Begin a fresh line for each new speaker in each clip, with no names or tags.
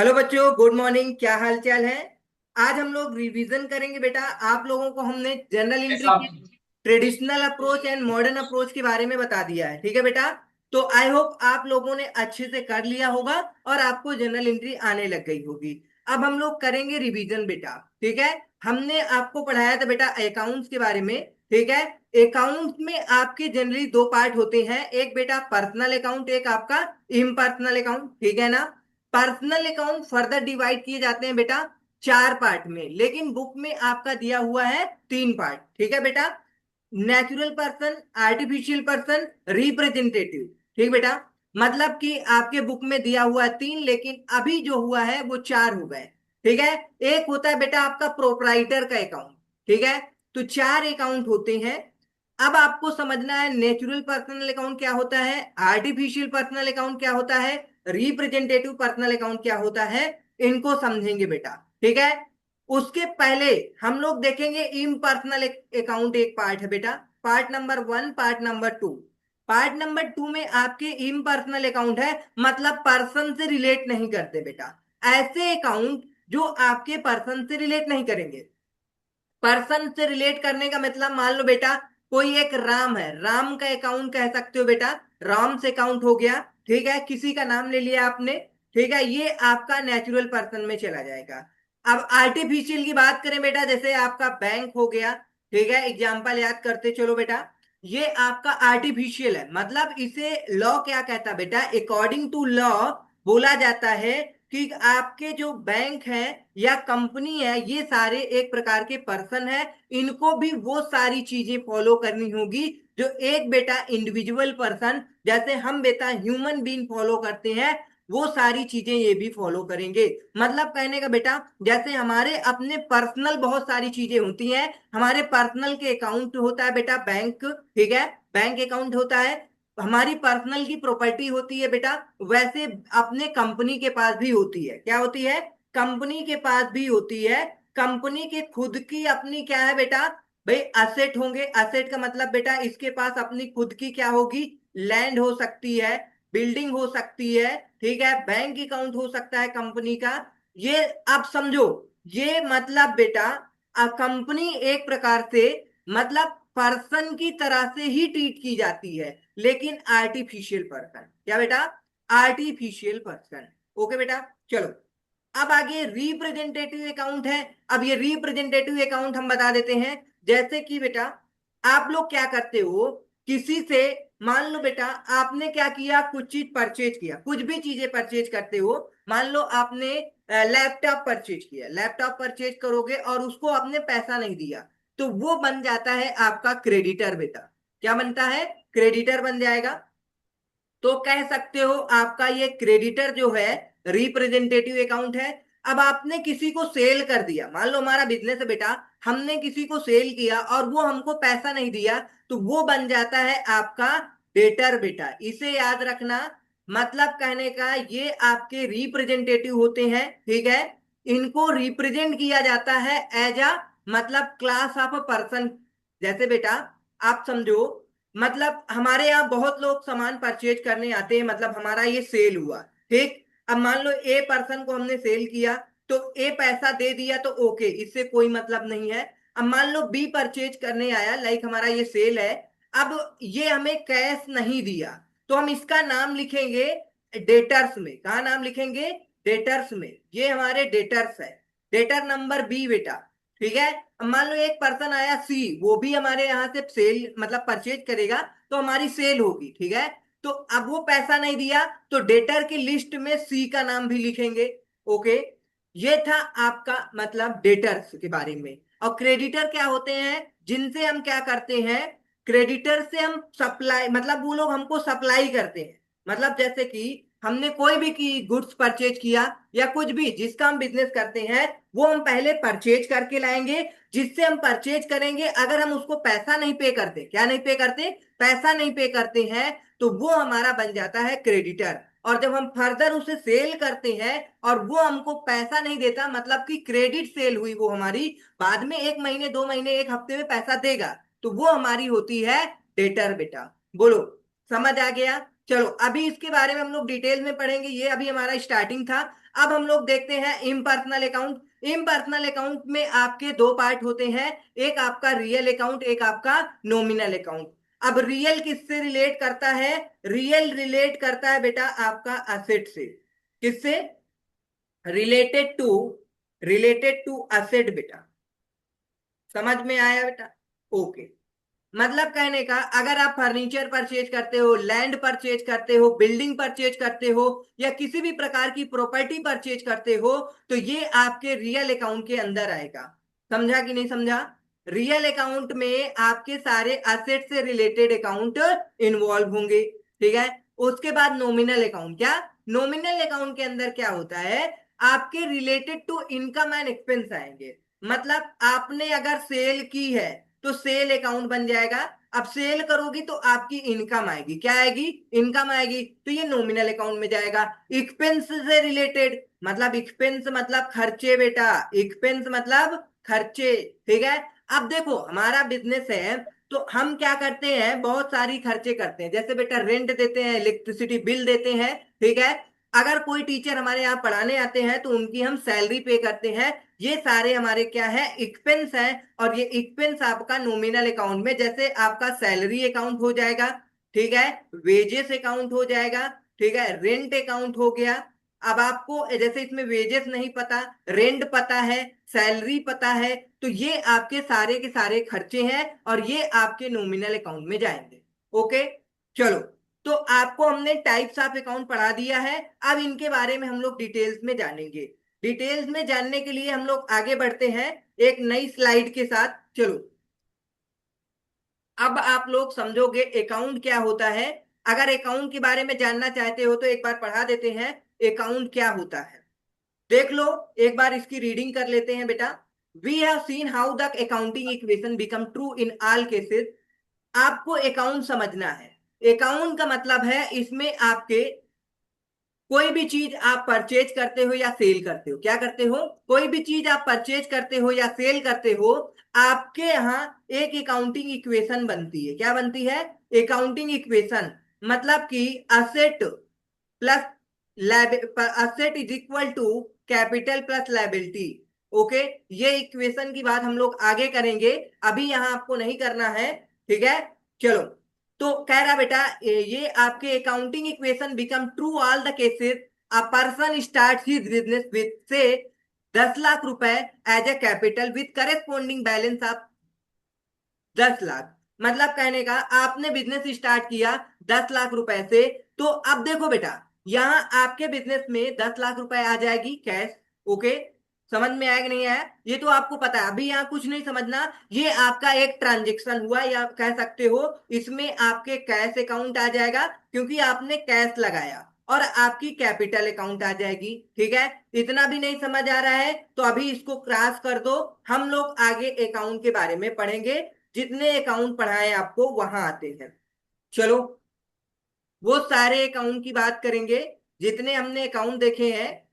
Hello बच्चों, good morning. क्या हाल चाल है? आज हम लोग रिवीजन करेंगे बेटा। आप लोगों को हमने जनरल एंट्री की traditional approach and modern approach के बारे में बता दिया है, ठीक है बेटा। तो आई होप आप लोगों ने अच्छे से कर लिया होगा और आपको जनरल एंट्री आने लग गई होगी। अब हम लोग करेंगे रिवीजन बेटा, ठीक है। हमने आपको पढ़ाया था बेटा अकाउंट्स के बारे में, ठीक है। अकाउंट में आपके जनरली दो पार्ट होते हैं, एक बेटा पर्सनल अकाउंट, एक आपका इम्पर्सनल अकाउंट, ठीक है ना। पर्सनल अकाउंट फर्दर डिवाइड किए जाते हैं बेटा चार पार्ट में, लेकिन बुक में आपका दिया हुआ है तीन पार्ट, ठीक है बेटा। Natural person, artificial person, representative, ठीक बेटा। मतलब कि आपके बुक में दिया हुआ है तीन, लेकिन अभी जो हुआ है वो चार हो गए, ठीक है। एक होता है बेटा आपका प्रोप्राइटर का अकाउंट, ठीक है। तो चार अकाउंट होते हैं। अब आपको समझना है नेचुरल पर्सनल अकाउंट क्या होता है, आर्टिफिशियल पर्सनल अकाउंट क्या होता है, रिप्रेजेंटेटिव पर्सनल अकाउंट क्या होता है। इनको समझेंगे बेटा, ठीक है। उसके पहले हम लोग देखेंगे इम्पर्सनल अकाउंट, एक पार्ट है बेटा। Part number one, part number two. Part number two में आपके इम्पर्सनल अकाउंट है, मतलब पर्सन से रिलेट नहीं करते बेटा। ऐसे अकाउंट जो आपके पर्सन से रिलेट नहीं करेंगे। पर्सन से रिलेट करने का मतलब, मान लो बेटा कोई एक राम है, राम का अकाउंट कह सकते हो बेटा। राम से अकाउंट हो गया, ठीक है। किसी का नाम ले लिया आपने, ठीक है, ये आपका नेचुरल पर्सन में चला जाएगा। अब आर्टिफिशियल की बात करें बेटा, जैसे आपका बैंक हो गया, ठीक है। एग्जाम्पल याद करते चलो बेटा। ये आपका आर्टिफिशियल है, मतलब इसे लॉ क्या कहता है बेटा, अकॉर्डिंग टू लॉ बोला जाता है कि आपके जो बैंक है या कंपनी है, ये सारे एक प्रकार के पर्सन है। इनको भी वो सारी चीजें फॉलो करनी होगी जो एक बेटा इंडिविजुअल पर्सन, जैसे हम बेटा ह्यूमन बीइंग फॉलो करते हैं, वो सारी चीजें ये भी फॉलो करेंगे। मतलब कहने का बेटा, जैसे हमारे अपने पर्सनल बहुत सारी चीजें होती हैं, हमारे पर्सनल के अकाउंट होता है बेटा बैंक, ठीक है। बैंक अकाउंट होता है, हमारी पर्सनल की प्रॉपर्टी होती है बेटा। वैसे अपने कंपनी के पास भी होती है, क्या होती है, कंपनी के पास भी होती है। कंपनी के खुद की अपनी क्या है बेटा, भाई असेट होंगे। असेट का मतलब बेटा इसके पास अपनी खुद की क्या होगी, लैंड हो सकती है, बिल्डिंग हो सकती है, ठीक है। बैंक अकाउंट हो सकता है कंपनी का। ये आप समझो, ये मतलब बेटा कंपनी एक प्रकार से, मतलब पर्सन की तरह से ही ट्रीट की जाती है, लेकिन आर्टिफिशियल पर्सन, क्या बेटा, आर्टिफिशियल पर्सन। ओके बेटा, चलो। अब आगे रिप्रेजेंटेटिव अकाउंट है। अब ये रिप्रेजेंटेटिव अकाउंट हम बता देते हैं। जैसे कि बेटा आप लोग क्या करते हो, किसी से, मान लो बेटा आपने क्या किया, कुछ चीज परचेज किया, कुछ भी चीजें परचेज करते हो। मान लो आपने लैपटॉप परचेज किया, लैपटॉप परचेज करोगे और उसको आपने पैसा नहीं दिया, तो वो बन जाता है आपका क्रेडिटर बेटा। क्या बनता है, क्रेडिटर बन जाएगा। तो कह सकते हो आपका ये क्रेडिटर जो है रिप्रेजेंटेटिव अकाउंट है। अब आपने किसी को सेल कर दिया, मान लो हमारा बिजनेस है बेटा, हमने किसी को सेल किया और वो हमको पैसा नहीं दिया, तो वो बन जाता है आपका डेटर बेटा। इसे याद रखना। मतलब कहने का ये आपके रिप्रेजेंटेटिव होते हैं, ठीक है। इनको रिप्रेजेंट किया जाता है एज अ, मतलब क्लास ऑफ अ पर्सन। जैसे बेटा आप समझो, मतलब हमारे यहाँ बहुत लोग सामान परचेज करने आते हैं, मतलब हमारा ये सेल हुआ, ठीक। अब मान लो ए पर्सन को हमने सेल किया, तो ए पैसा दे दिया तो ओके, इससे कोई मतलब नहीं है। अब मान लो बी परचेज करने आया, लाइक हमारा ये सेल है, अब ये हमें कैश नहीं दिया, तो हम इसका नाम लिखेंगे डेटर्स में। कहा नाम लिखेंगे, डेटर्स में। ये हमारे डेटर्स है, डेटर नंबर बी बेटा, ठीक है। अब मान लो एक पर्सन आया सी, वो भी हमारे यहाँ से सेल मतलब परचेज करेगा, तो हमारी सेल होगी, ठीक है। तो अब वो पैसा नहीं दिया, तो डेटर की लिस्ट में सी का नाम भी लिखेंगे। ओके, ये था आपका मतलब डेटर्स के बारे में। और क्रेडिटर क्या होते हैं, जिनसे हम क्या करते हैं, क्रेडिटर से हम सप्लाई, मतलब वो लोग हमको सप्लाई करते हैं। मतलब जैसे कि हमने कोई भी की गुड्स परचेज किया या कुछ भी जिसका हम बिजनेस करते हैं, वो हम पहले परचेज करके लाएंगे। जिससे हम परचेज करेंगे, अगर हम उसको पैसा नहीं पे करते, क्या नहीं पे करते, पैसा नहीं पे करते हैं, तो वो हमारा बन जाता है क्रेडिटर। और जब हम फर्दर उसे सेल करते हैं और वो हमको पैसा नहीं देता, मतलब कि क्रेडिट सेल हुई वो हमारी, बाद में एक महीने, दो महीने, एक हफ्ते में पैसा देगा, तो वो हमारी होती है डेटर बेटा। बोलो, समझ आ गया? चलो अभी इसके बारे में हम लोग डिटेल में पढ़ेंगे, ये अभी हमारा स्टार्टिंग था। अब हम लोग देखते हैं इम्पर्सनल अकाउंट। इम्पर्सनल अकाउंट में आपके दो पार्ट होते हैं, एक आपका रियल अकाउंट, एक आपका नॉमिनल अकाउंट। अब रियल किससे रिलेट करता है? रियल रिलेट करता है बेटा आपका असेट से। किससे? Related to, related to asset बेटा। समझ में आया बेटा? ओके। मतलब कहने का, अगर आप फर्नीचर परचेज करते हो, लैंड परचेज करते हो, बिल्डिंग परचेज करते हो, या किसी भी प्रकार की प्रॉपर्टी परचेज करते हो, तो ये आपके रियल अकाउंट के अंदर आएगा। समझा कि नहीं समझा? रियल अकाउंट में आपके सारे एसेट से रिलेटेड अकाउंट इन्वॉल्व होंगे। ठीक है। उसके बाद नॉमिनल अकाउंट। क्या? नॉमिनल अकाउंट के अंदर क्या होता है? आपके related to income and expense आएंगे। मतलब आपने अगर सेल की है तो सेल अकाउंट बन जाएगा। अब सेल करोगी तो आपकी इनकम आएगी। क्या आएगी? इनकम आएगी, तो ये नॉमिनल अकाउंट में जाएगा। एक्सपेंस से रिलेटेड, मतलब एक्सपेंस मतलब खर्चे बेटा, एक्सपेंस मतलब खर्चे। ठीक है। अब देखो हमारा बिजनेस है, तो हम क्या करते हैं, बहुत सारी खर्चे करते हैं। जैसे बेटा रेंट देते हैं, इलेक्ट्रिसिटी बिल देते हैं। ठीक है। अगर कोई टीचर हमारे यहाँ पढ़ाने आते हैं तो उनकी हम सैलरी पे करते हैं। ये सारे हमारे क्या है? एक्सपेंस है। और ये एक्सपेंस आपका नॉमिनल अकाउंट में, जैसे आपका सैलरी अकाउंट हो जाएगा। ठीक है। वेजेस अकाउंट हो जाएगा। ठीक है। रेंट अकाउंट हो गया। अब आपको जैसे इसमें वेजेस नहीं पता, रेंट पता है, सैलरी पता है, तो ये आपके सारे के सारे खर्चे हैं और ये आपके नॉमिनल अकाउंट में जाएंगे। ओके। चलो, तो आपको हमने टाइप्स ऑफ अकाउंट पढ़ा दिया है। अब इनके बारे में हम लोग डिटेल्स में जानेंगे। डिटेल्स में जानने के लिए हम लोग आगे बढ़ते हैं एक नई स्लाइड के साथ। चलो, अब आप लोग समझोगे अकाउंट क्या होता है। अगर अकाउंट के बारे में जानना चाहते हो तो एक बार पढ़ा देते हैं अकाउंट क्या होता है। देख लो, एक बार इसकी रीडिंग कर लेते हैं बेटा। We have seen how the accounting equation become true in all cases. आपको अकाउंट समझना है। अकाउंट का मतलब है, इसमें आपके कोई भी चीज आप परचेज करते हो या सेल करते हो, क्या करते हो? कोई भी चीज आप परचेज करते हो या सेल करते हो, आपके यहाँ एक अकाउंटिंग इक्वेशन बनती है। क्या बनती है? Accounting equation. मतलब कि asset plus asset is equal to capital plus liability. Okay. ये इक्वेशन की बात हम लोग आगे करेंगे, अभी यहाँ आपको नहीं करना है। ठीक है। चलो, तो कह रहा बेटा ये आपके accounting equation become true all the cases a person start his business with से 10 लाख रुपए as a capital with corresponding balance of 10 lakh. मतलब कहने का, आपने बिजनेस स्टार्ट किया 10 लाख रुपए से, तो अब देखो बेटा, यहाँ आपके बिजनेस में 10 लाख रुपए आ जाएगी कैश। ओके। समझ में आया कि नहीं आया? ये तो आपको पता है, अभी यहाँ कुछ नहीं समझना। ये आपका एक ट्रांजेक्शन हुआ या कह सकते हो, इसमें आपके कैश अकाउंट आ जाएगा क्योंकि आपने कैश लगाया, और आपकी कैपिटल अकाउंट आ जाएगी। ठीक है। इतना भी नहीं समझ आ रहा है तो अभी इसको क्रॉस कर दो। हम लोग आगे अकाउंट के बारे में पढ़ेंगे, जितने अकाउंट पढ़ाए आपको वहां आते हैं। चलो, वो सारे अकाउंट की बात करेंगे, जितने हमने अकाउंट देखे हैं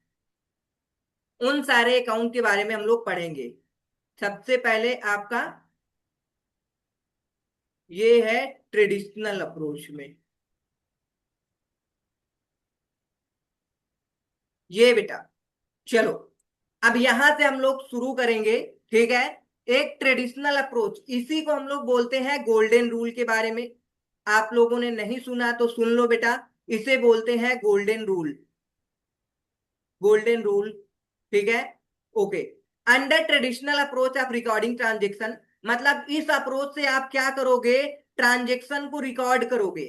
उन सारे अकाउंट के बारे में हम लोग पढ़ेंगे। सबसे पहले आपका ये है ट्रेडिशनल अप्रोच में, ये बेटा। चलो, अब यहां से हम लोग शुरू करेंगे। ठीक है। एक ट्रेडिशनल अप्रोच, इसी को हम लोग बोलते हैं गोल्डन रूल के बारे में। आप लोगों ने नहीं सुना तो सुन लो बेटा, इसे बोलते हैं गोल्डन रूल। Golden rule. ठीक है। Okay. Under traditional approach of recording transaction, मतलब इस अप्रोच से आप क्या करोगे? ट्रांजेक्शन को रिकॉर्ड करोगे।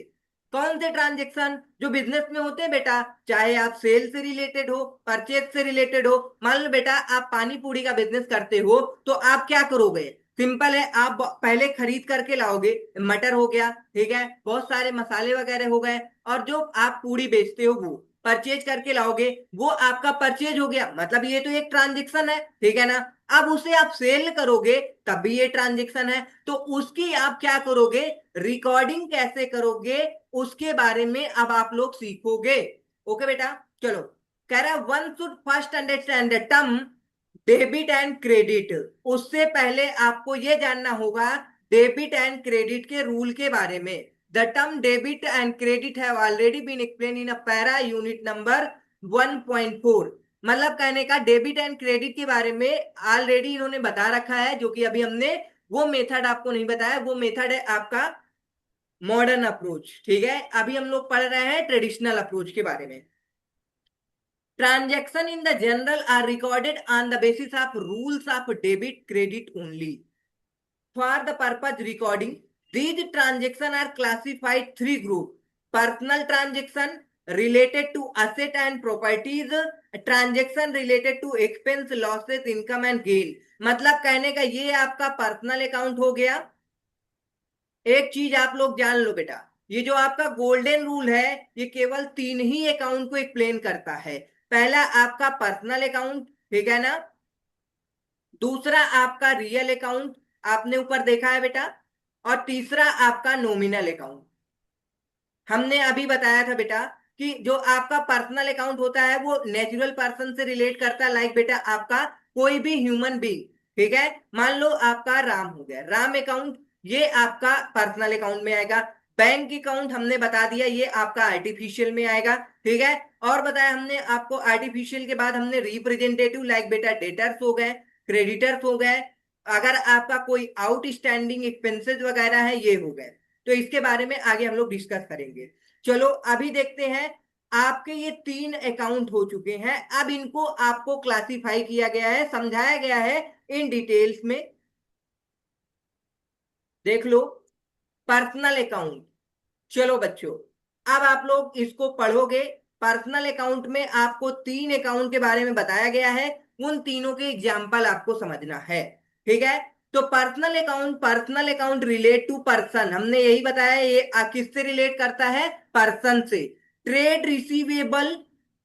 कौन से ट्रांजेक्शन? जो बिजनेस में होते हैं बेटा, चाहे आप सेल से रिलेटेड हो, परचेज से रिलेटेड हो। मान लो बेटा आप पानी पूरी का बिजनेस करते हो, तो आप क्या करोगे? सिंपल है, आप पहले खरीद करके लाओगे। मटर हो गया, ठीक है, बहुत सारे मसाले वगैरह हो गए, और जो आप पूरी बेचते हो वो परचेज करके लाओगे, वो आपका परचेज हो गया। मतलब ये तो एक ट्रांजेक्शन है। ठीक है ना? अब उसे आप सेल करोगे तब भी ये ट्रांजेक्शन है, तो उसकी आप क्या करोगे? रिकॉर्डिंग कैसे करोगे, उसके बारे में अब आप लोग सीखोगे। ओके बेटा। चलो, कह रहा one should first understand the term debit and credit. उससे पहले आपको यह जानना होगा डेबिट एंड क्रेडिट के रूल के बारे में। The term debit and credit have already been explain in a para unit number 1.4। मतलब कहने का डेबिट एंड क्रेडिट के बारे में ऑलरेडी इन्होंने बता रखा है, जो कि अभी हमने वो मेथड आपको नहीं बताया। वो मेथड है आपका मॉडर्न अप्रोच। ठीक है, अभी हम लोग पढ़ रहे हैं ट्रेडिशनल अप्रोच के बारे में। Transaction in the general R recorded on the basis of rules of debit credit only. For the purpose recording, these transactions are classified three groups: personal transaction related to asset and properties, transaction related to expense, losses, income and gain। मतलब कहने का ये आपका personal account हो गया। एक चीज आप लोग जान लो बेटा, ये जो आपका गोल्डन रूल है ये केवल तीन ही अकाउंट को एक्सप्लेन करता है। पहला आपका पर्सनल अकाउंट, ठीक है ना। दूसरा आपका रियल अकाउंट, आपने ऊपर देखा है बेटा। और तीसरा आपका नॉमिनल अकाउंट। हमने अभी बताया था बेटा कि जो आपका पर्सनल अकाउंट होता है वो नेचुरल पर्सन से रिलेट करता है। लाइक बेटा आपका कोई भी ह्यूमन बीइंग, ठीक है। मान लो आपका राम हो गया, राम अकाउंट, ये आपका पर्सनल अकाउंट में आएगा। बैंक अकाउंट हमने बता दिया ये आपका आर्टिफिशियल में आएगा, ठीक है। और बताया हमने आपको आर्टिफिशियल के बाद हमने रिप्रेजेंटेटिव, लाइक बेटा डेटर्स हो गए, क्रेडिटर्स हो गए, अगर आपका कोई आउटस्टैंडिंग एक्सपेंसेस वगैरह है ये हो गए। तो इसके बारे में आगे हम लोग डिस्कस करेंगे। चलो अभी देखते हैं, आपके ये तीन अकाउंट हो चुके हैं। अब इनको आपको क्लासिफाई किया गया है, समझाया गया है इन डिटेल्स में। देख लो पर्सनल अकाउंट। चलो बच्चों, अब आप लोग इसको पढ़ोगे। पर्सनल अकाउंट में आपको तीन अकाउंट के बारे में बताया गया है, उन तीनों के एग्जाम्पल आपको समझना है, ठीक है। तो personal account relate to person, हमने यही बताया ये किससे रिलेट करता है, पर्सन से। Trade receivable,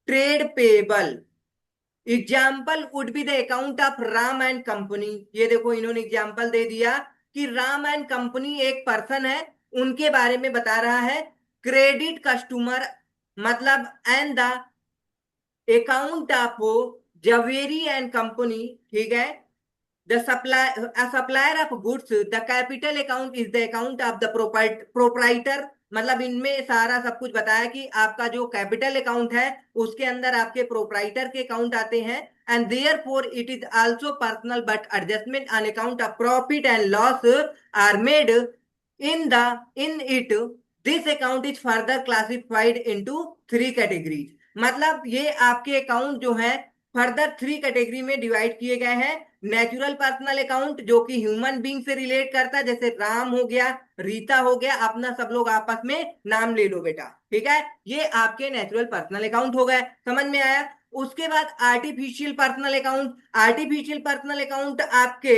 trade payable. Example would be the account of Ram and company. ये देखो इन्होंने एग्जाम्पल दे दिया कि राम एंड कंपनी एक पर्सन है, उनके बारे में बता रहा है। क्रेडिट कस्टमर मतलब and the account of Zaveri and company, ठीक है। The supplier of goods, the capital account is the account of the proprietor. मतलब इनमें सारा सब कुछ बताया कि आपका जो कैपिटल अकाउंट है उसके अंदर आपके प्रोप्राइटर के अकाउंट आते हैं। And therefore it is also personal but adjustment on account of profit and loss are made in it. This account is further classified into three categories. मतलब ये आपके अकाउंट जो है फर्दर थ्री कैटेगरी में divide किए गए हैं। Natural personal account जो कि ह्यूमन बीइंग से रिलेट करता है, जैसे राम हो गया, रीता हो गया, अपना सब लोग आपस में नाम ले लो बेटा, ठीक है। ये आपके नेचुरल पर्सनल अकाउंट हो गए, समझ में आया। उसके बाद artificial personal account. Artificial personal account आपके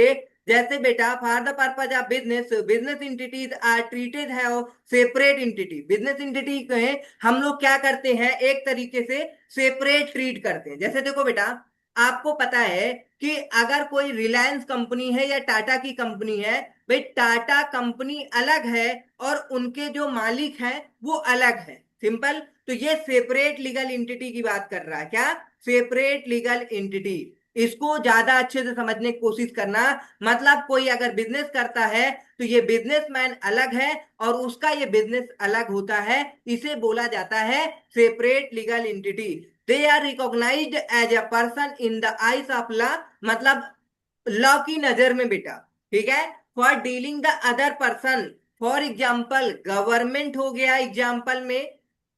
जैसे बेटा for the purpose of business, business entities are treated है सेपरेट इंटिटी। बिजनेस इंटिटी कहें हम लोग क्या करते हैं, एक तरीके से सेपरेट ट्रीट करते हैं। जैसे देखो बेटा, आपको पता है कि अगर कोई रिलायंस कंपनी है या टाटा की कंपनी है, भाई टाटा कंपनी अलग है और उनके जो मालिक हैं वो अलग है, सिंपल। तो ये सेपरेट लीगल एंटिटी की बात कर रहा है, क्या, सेपरेट लीगल एंटिटी। इसको ज्यादा अच्छे से समझने की कोशिश करना। मतलब कोई अगर बिजनेस करता है तो ये बिजनेसमैन अलग है और उसका ये बिजनेस अलग होता है, इसे बोला जाता है separate legal entity. They are recognized as a person in the eyes of law, मतलब लॉ की नजर में बेटा, ठीक है। For dealing the other person, for example government हो गया, एग्जाम्पल में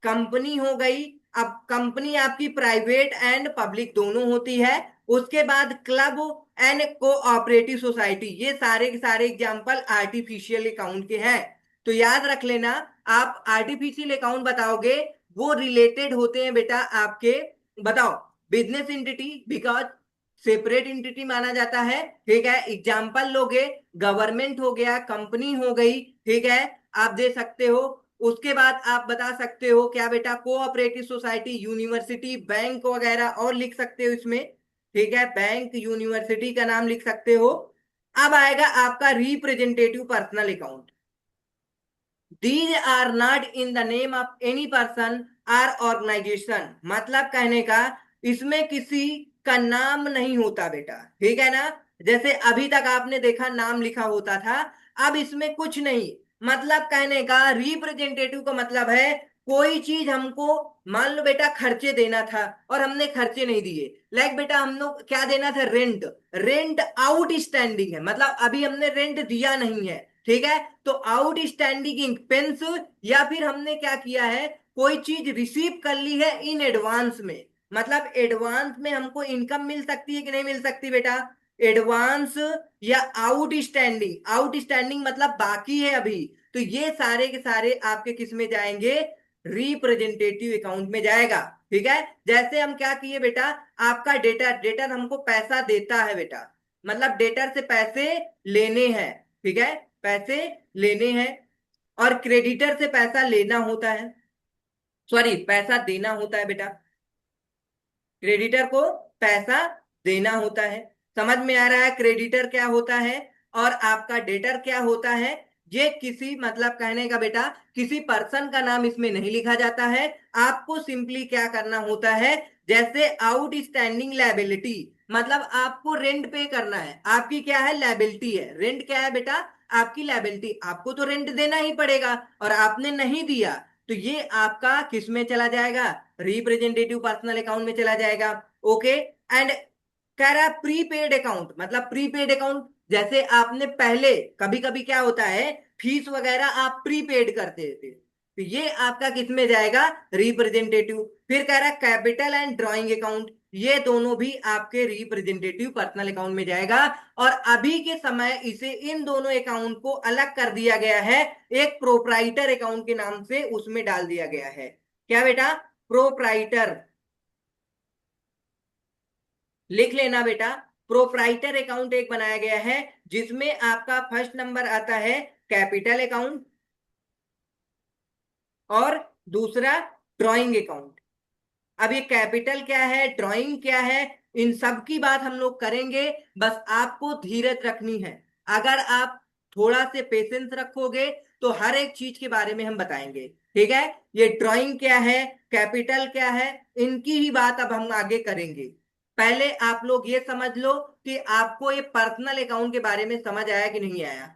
कंपनी हो गई। अब कंपनी आपकी प्राइवेट एंड पब्लिक दोनों होती है। उसके बाद क्लब एंड कोऑपरेटिव सोसाइटी, ये सारे के सारे एग्जाम्पल आर्टिफिशियल अकाउंट के हैं। तो याद रख लेना, आप आर्टिफिशियल अकाउंट बताओगे वो रिलेटेड होते हैं बेटा आपके, बताओ, business entity, because separate entity माना जाता है, ठीक है। एग्जाम्पल लोगे, गवर्नमेंट हो गया, कंपनी हो गई, ठीक है, आप दे सकते हो। उसके बाद आप बता सकते हो क्या बेटा, कोऑपरेटिव सोसाइटी, यूनिवर्सिटी, बैंक वगैरह और लिख सकते हो इसमें, ठीक है। बैंक, यूनिवर्सिटी का नाम लिख सकते हो। अब आएगा आपका representative personal account. These are not in the name of any person or organization. मतलब कहने का इसमें किसी का नाम नहीं होता बेटा, ठीक है ना। जैसे अभी तक आपने देखा नाम लिखा होता था, अब इसमें कुछ नहीं, मतलब कहने का रिप्रेजेंटेटिव का मतलब है कोई चीज हमको, मान लो बेटा खर्चे देना था और हमने खर्चे नहीं दिए। लाइक बेटा हम लोग क्या देना था, रेंट। रेंट आउट स्टैंडिंग है, मतलब अभी हमने रेंट दिया नहीं है, ठीक है। तो आउट स्टैंडिंग एक्सपेंस, या फिर हमने क्या किया है, कोई चीज रिसीव कर ली है इन एडवांस में। मतलब एडवांस में हमको इनकम मिल सकती है कि नहीं मिल सकती बेटा, एडवांस या आउटस्टैंडिंग। आउटस्टैंडिंग मतलब बाकी है अभी। तो ये सारे के सारे आपके किस में जाएंगे, रिप्रेजेंटेटिव अकाउंट में जाएगा। ठीक है, जैसे हम क्या किए बेटा, आपका डेटर, डेटर हमको पैसा देता है बेटा, मतलब डेटर से पैसे लेने हैं, ठीक है, पैसे लेने हैं। और क्रेडिटर से पैसा लेना होता है, सॉरी पैसा देना होता है बेटा, क्रेडिटर को पैसा देना होता है। समझ में आ रहा है क्रेडिटर क्या होता है और आपका डेटर क्या होता है। ये किसी, मतलब कहने का बेटा, किसी पर्सन का नाम इसमें नहीं लिखा जाता है। आपको सिंपली क्या करना होता है, जैसे आउटस्टैंडिंग लायबिलिटी, मतलब आपको रेंट पे करना है, आपकी क्या है, लायबिलिटी है। रेंट क्या है बेटा, आपकी लायबिलिटी, आपको तो रेंट देना ही पड़ेगा और आपने नहीं दिया, तो ये आपका किस में चला जाएगा, रिप्रेजेंटेटिव पर्सनल अकाउंट में चला जाएगा। ओके, एंड कह रहा है प्रीपेड अकाउंट, मतलब प्रीपेड अकाउंट, जैसे आपने पहले, कभी कभी क्या होता है, फीस वगैरह आप प्रीपेड करते थे, तो ये आपका किस में जाएगा, रिप्रेजेंटेटिव। फिर कह रहा है कैपिटल एंड ड्राइंग अकाउंट, ये दोनों भी आपके रिप्रेजेंटेटिव पर्सनल अकाउंट में जाएगा। और अभी के समय इसे, इन दोनों अकाउंट को अलग कर दिया गया है, एक प्रोप्राइटर अकाउंट के नाम से उसमें डाल दिया गया है। क्या बेटा, प्रोप्राइटर, लिख लेना बेटा। प्रोप्राइटर अकाउंट एक बनाया गया है जिसमें आपका फर्स्ट नंबर आता है कैपिटल अकाउंट, और दूसरा ड्राइंग अकाउंट। अब ये कैपिटल क्या है, ड्राइंग क्या है, इन सब की बात हम लोग करेंगे। बस आपको धीरज रखनी है, अगर आप थोड़ा से पेशेंस रखोगे तो हर एक चीज के बारे में हम बताएंगे। ठीक है, ये ड्राइंग क्या है, कैपिटल क्या है, इनकी ही बात अब हम आगे करेंगे। पहले आप लोग ये समझ लो कि आपको ये पर्सनल अकाउंट के बारे में समझ आया कि नहीं आया।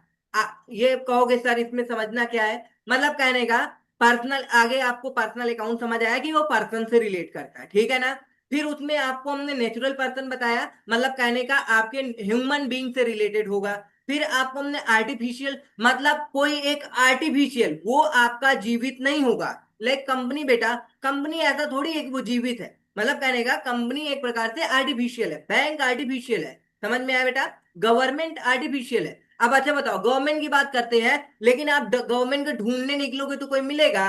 ये कहोगे सर इसमें समझना क्या है, मतलब कहने का, पर्सनल, आगे आपको पर्सनल अकाउंट समझ आया कि वो पर्सन से रिलेट करता है, ठीक है ना। फिर उसमें आपको हमने नेचुरल पर्सन बताया, मतलब कहने का आपके ह्यूमन बीइंग से रिलेटेड होगा। फिर आपको हमने आर्टिफिशियल, मतलब कोई एक आर्टिफिशियल, वो आपका जीवित नहीं होगा। लाइक कंपनी बेटा, कंपनी ऐसा थोड़ी है कि वो जीवित है, मतलब कहने का कंपनी एक प्रकार से आर्टिफिशियल है, बैंक आर्टिफिशियल है। समझ में आया बेटा, गवर्नमेंट आर्टिफिशियल है। अब अच्छा बताओ, गवर्नमेंट की बात करते हैं, लेकिन आप गवर्नमेंट को ढूंढने निकलोगे तो कोई मिलेगा,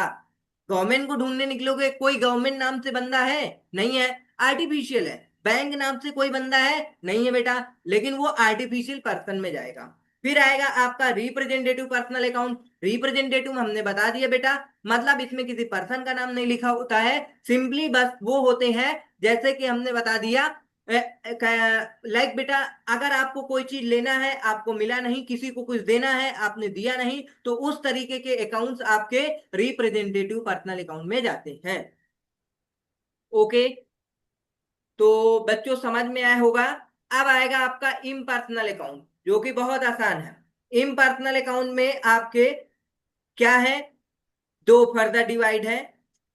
गवर्नमेंट को ढूंढने निकलोगे, कोई गवर्नमेंट नाम से बंदा है, नहीं है, आर्टिफिशियल है। बैंक नाम से कोई बंदा है, नहीं है बेटा, लेकिन वो आर्टिफिशियल पर्सन में जाएगा। फिर आएगा आपका रिप्रेजेंटेटिव पर्सनल अकाउंट। रिप्रेजेंटेटिव हमने बता दिया बेटा, मतलब इसमें किसी पर्सन का नाम नहीं लिखा होता है, सिंपली बस वो होते हैं, जैसे कि हमने बता दिया, लाइक बेटा, अगर आपको कोई चीज लेना है, आपको मिला नहीं, किसी को कुछ देना है, आपने दिया नहीं, तो उस तरीके के अकाउंट्स आपके रिप्रेजेंटेटिव पर्सनल अकाउंट में जाते हैं। ओके, तो बच्चों समझ में आया होगा। अब आएगा आपका इम्पर्सनल अकाउंट, जो कि बहुत आसान है। इम्पर्सनल अकाउंट में आपके क्या है, दो फर्दर डिवाइड है।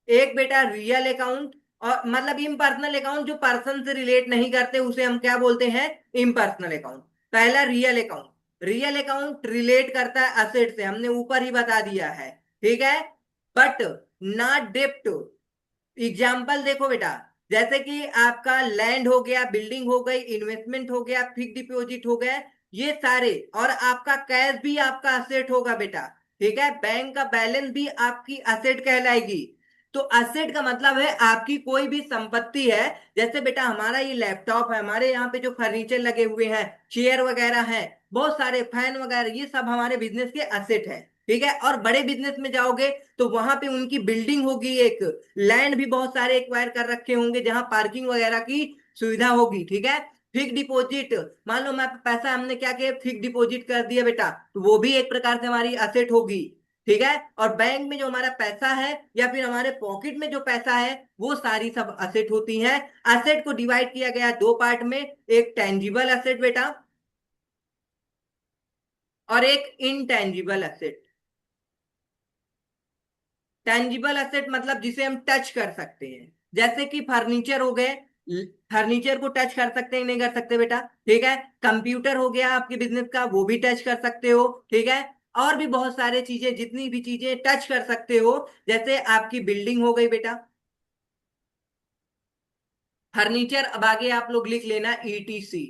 एक बेटा रियल अकाउंट, और मतलब इम्पर्सनल अकाउंट जो पर्सन से रिलेट नहीं करते उसे हम क्या बोलते हैं, इम्पर्सनल अकाउंट। पहला real account, real account relate करता है असेट से, हमने ऊपर ही बता दिया है, ठीक है, बट नॉट डेप्ट। एग्जाम्पल देखो बेटा, जैसे कि आपका लैंड हो गया, बिल्डिंग हो गई, इन्वेस्टमेंट हो गया, फिक्स डिपॉजिट हो गया, ये सारे, और आपका कैश भी आपका असेट होगा बेटा, ठीक है, बैंक का बैलेंस भी आपकी असेट कहलाएगी। तो असेट का मतलब है आपकी कोई भी संपत्ति है, जैसे बेटा हमारा ये लैपटॉप है, हमारे यहाँ पे जो फर्नीचर लगे हुए हैं, चेयर वगैरह हैं, बहुत सारे फैन वगैरह, ये सब हमारे बिजनेस के असेट है, ठीक है। और बड़े बिजनेस में जाओगे तो वहां पे उनकी बिल्डिंग होगी, एक लैंड भी बहुत सारे एक्वायर कर रखे होंगे जहां पार्किंग वगैरह की सुविधा होगी, ठीक है। फिक्स डिपॉजिट, मान लो मैं पैसा, हमने क्या किया, फिक्स डिपॉजिट कर दिया बेटा, तो वो भी एक प्रकार से हमारी असेट होगी, ठीक है। और बैंक में जो हमारा पैसा है या फिर हमारे पॉकेट में जो पैसा है, वो सारी सब असेट होती हैं। असेट को डिवाइड किया गया दो पार्ट में, एक टेंजिबल असेट बेटा, और एक इनटेंजिबल असेट। टेंजिबल एसेट मतलब जिसे हम टच कर सकते हैं, जैसे कि फर्नीचर हो गए, फर्नीचर को टच कर सकते हैं नहीं कर सकते बेटा, ठीक है। कंप्यूटर हो गया आपके बिजनेस का, वो भी टच कर सकते हो, ठीक है। और भी बहुत सारे चीजें, जितनी भी चीजें टच कर सकते हो, जैसे आपकी बिल्डिंग हो गई बेटा, फर्नीचर। अब आगे आप लोग लिख लेना ईटीसी,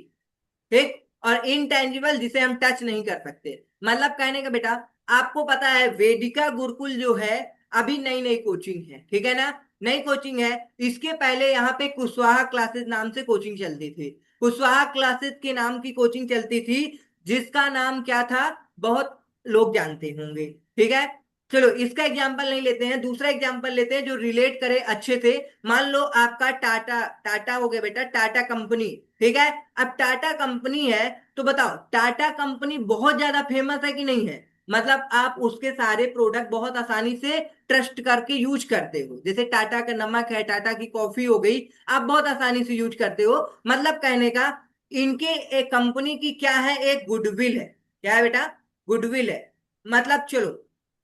ठीक। और इनटेंजिबल जिसे हम टच नहीं कर सकते, मतलब कहने का बेटा, आपको पता है वेदिका गुरुकुल जो है, अभी नई नई कोचिंग है, ठीक है ना, नई कोचिंग है। इसके पहले यहाँ पे कुशवाहा क्लासेस नाम से कोचिंग चलती थी, कुशवाहा क्लासेस के नाम की कोचिंग चलती थी, जिसका नाम क्या था, बहुत लोग जानते होंगे, ठीक है। चलो इसका एग्जाम्पल नहीं लेते हैं, दूसरा एग्जाम्पल लेते हैं जो रिलेट करे अच्छे से। मान लो आपका टाटा, टाटा हो गया बेटा, टाटा कंपनी, ठीक है। अब टाटा कंपनी है, तो बताओ टाटा कंपनी बहुत ज्यादा फेमस है कि नहीं है, मतलब आप उसके सारे प्रोडक्ट बहुत आसानी से ट्रस्ट करके यूज करते हो, जैसे टाटा का नमक है, टाटा की कॉफी हो गई, आप बहुत आसानी से यूज करते हो। मतलब कहने का, इनके एक कंपनी की क्या है, एक गुडविल है, क्या है बेटा, गुडविल है। मतलब चलो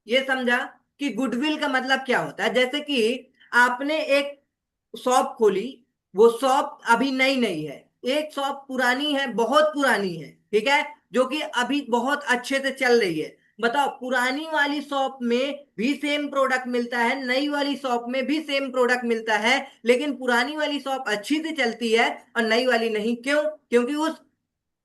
ये समझा कि गुडविल का मतलब क्या होता है, जैसे कि आपने एक शॉप खोली, वो शॉप अभी नई नई है, एक शॉप पुरानी है, बहुत पुरानी है, ठीक है, जो कि अभी बहुत अच्छे से चल रही है। बताओ पुरानी वाली शॉप में भी सेम प्रोडक्ट मिलता है, नई वाली शॉप में भी सेम प्रोडक्ट मिलता है, लेकिन पुरानी वाली शॉप अच्छी से चलती है और नई वाली नहीं, क्यों, क्योंकि उस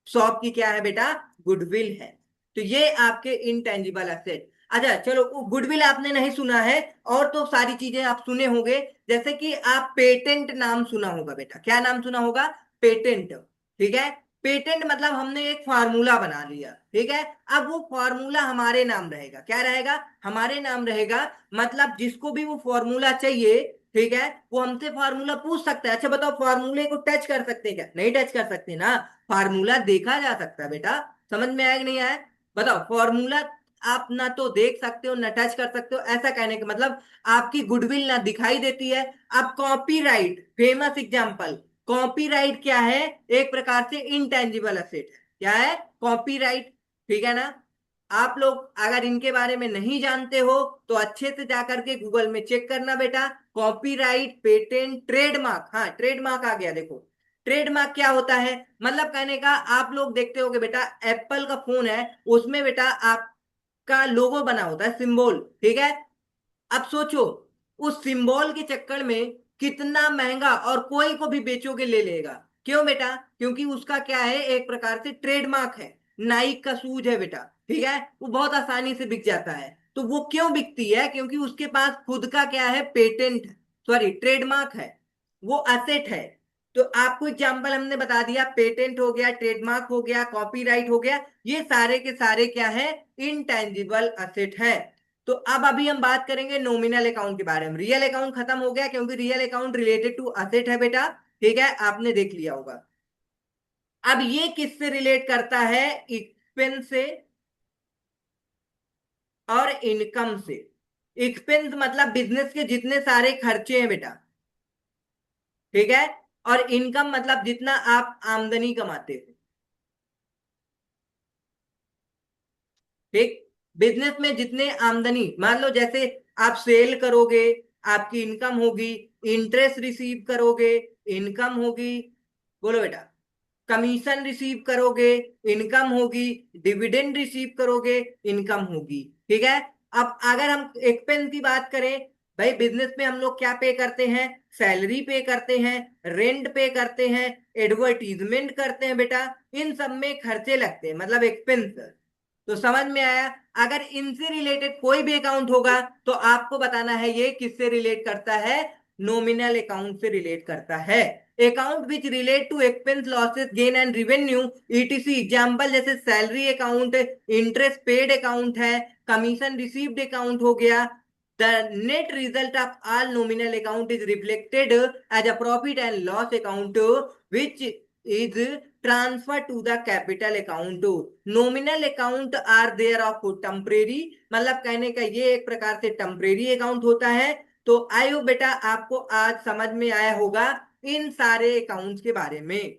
शॉप की क्या है बेटा, गुडविल है। तो ये आपके इनटेंजिबल एसेट। अच्छा चलो, गुडविल आपने नहीं सुना है, और तो सारी चीजें आप सुने होंगे, जैसे कि आप पेटेंट नाम सुना होगा बेटा, क्या नाम सुना होगा, पेटेंट, ठीक है। पेटेंट मतलब हमने एक फार्मूला बना लिया, ठीक है। अब वो फार्मूला हमारे नाम रहेगा, क्या रहेगा, हमारे नाम रहेगा। मतलब जिसको भी वो फार्मूला चाहिए, ठीक है, वो हमसे फार्मूला पूछ सकता है। अच्छा बताओ, फार्मूले को टच कर सकते हैं क्या, नहीं टच कर सकते ना, फार्मूला देखा जा सकता है बेटा, समझ में आया कि नहीं आया, बताओ। फार्मूला आप ना तो देख सकते हो ना टच कर सकते हो, ऐसा कहने का मतलब आपकी गुडविल ना दिखाई देती है। अब कॉपीराइट, फेमस एग्जांपल, कॉपीराइट क्या है, एक प्रकार से इंटेंजिबल एसेट है, क्या है, कॉपीराइट, ठीक है ना। आप लोग अगर इनके बारे में नहीं जानते हो, तो अच्छे से जाकर के गूगल में चेक करना बेटा, कॉपीराइट, पेटेंट, ट्रेडमार्क, हाँ ट्रेडमार्क आ गया, देखो ट्रेडमार्क क्या होता है, मतलब कहने का, आप लोग देखते होगे बेटा, एप्पल का फोन है, उसमें बेटा आपका लोगो बना होता है, सिंबल, ठीक है। अब सोचो, उस सिंबल के चक्कर में कितना महंगा, और कोई को भी बेचोगे ले लेगा, क्यों बेटा, क्योंकि उसका क्या है, एक प्रकार से ट्रेडमार्क है। नाइक का शूज है बेटा, ठीक है, वो बहुत आसानी से बिक जाता है, तो वो क्यों बिकती है, क्योंकि उसके पास खुद का क्या है, पेटेंट, सॉरी ट्रेडमार्क है, वो एसेट है। तो आपको एग्जाम्पल हमने बता दिया, पेटेंट हो गया, ट्रेडमार्क हो गया, कॉपीराइट हो गया, ये सारे के सारे क्या है, इनटेंजिबल एसेट है। तो अब अभी हम बात करेंगे नॉमिनल अकाउंट के बारे में, रियल अकाउंट खत्म हो गया, क्योंकि real account related to asset है बेटा, ठीक है, आपने देख लिया होगा। अब ये किससे रिलेट करता है, एक्सपेंस से और इनकम से। एक्सपेंस मतलब बिजनेस के जितने सारे खर्चे हैं बेटा, ठीक है, और इनकम मतलब जितना आप आमदनी कमाते हो, ठीक। बिजनेस में जितने आमदनी, मान लो जैसे आप सेल करोगे, आपकी इनकम होगी, इंटरेस्ट रिसीव करोगे, इनकम होगी, बोलो बेटा, कमीशन रिसीव करोगे, इनकम होगी, डिविडेंड रिसीव करोगे, इनकम होगी, ठीक है। अब अगर हम एक्सपेंस की बात करें, भाई बिजनेस में हम लोग क्या पे करते हैं, सैलरी पे करते हैं, रेंट पे करते हैं, एडवर्टीजमेंट करते हैं बेटा, इन सब में खर्चे लगते हैं, मतलब एक्सपेंस। तो समझ में आया, अगर इनसे रिलेटेड कोई भी अकाउंट होगा, तो आपको बताना है ये किससे रिलेट करता है, नॉमिनल अकाउंट से रिलेट करता है। Account which relate to expense, losses, gain and revenue, etc, example जैसे salary account, interest paid account है, कमीशन रिसीव्ड अकाउंट हो गया। The net result of all nominal account is reflected as a profit and loss account, which is transfer to the capital account. Nominal account are there of temporary, मतलब कहने का ये एक प्रकार से temporary account होता है। तो आई होप बेटा आपको आज समझ में आया होगा इन सारे अकाउंट्स के बारे में।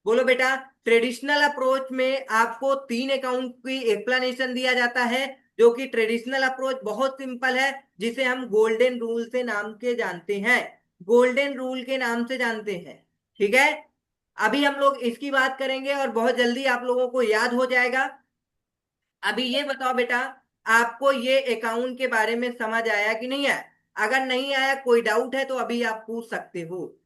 बोलो बेटा, ट्रेडिशनल अप्रोच में आपको 3 अकाउंट की एक्सप्लेनेशन दिया जाता है, जो कि ट्रेडिशनल अप्रोच बहुत सिंपल है, जिसे हम गोल्डन रूल से नाम के जानते हैं, गोल्डन रूल के नाम से जानते हैं। ठीक है, अभी हम लोग इसकी बात करेंगे और बहुत जल्दी आप लोगों को याद हो जाएगा। अभी ये बताओ बेटा, आपको ये अकाउंट के बारे में समझ आया कि नहीं आया? अगर नहीं आया, कोई डाउट है तो अभी आप पूछ सकते हो।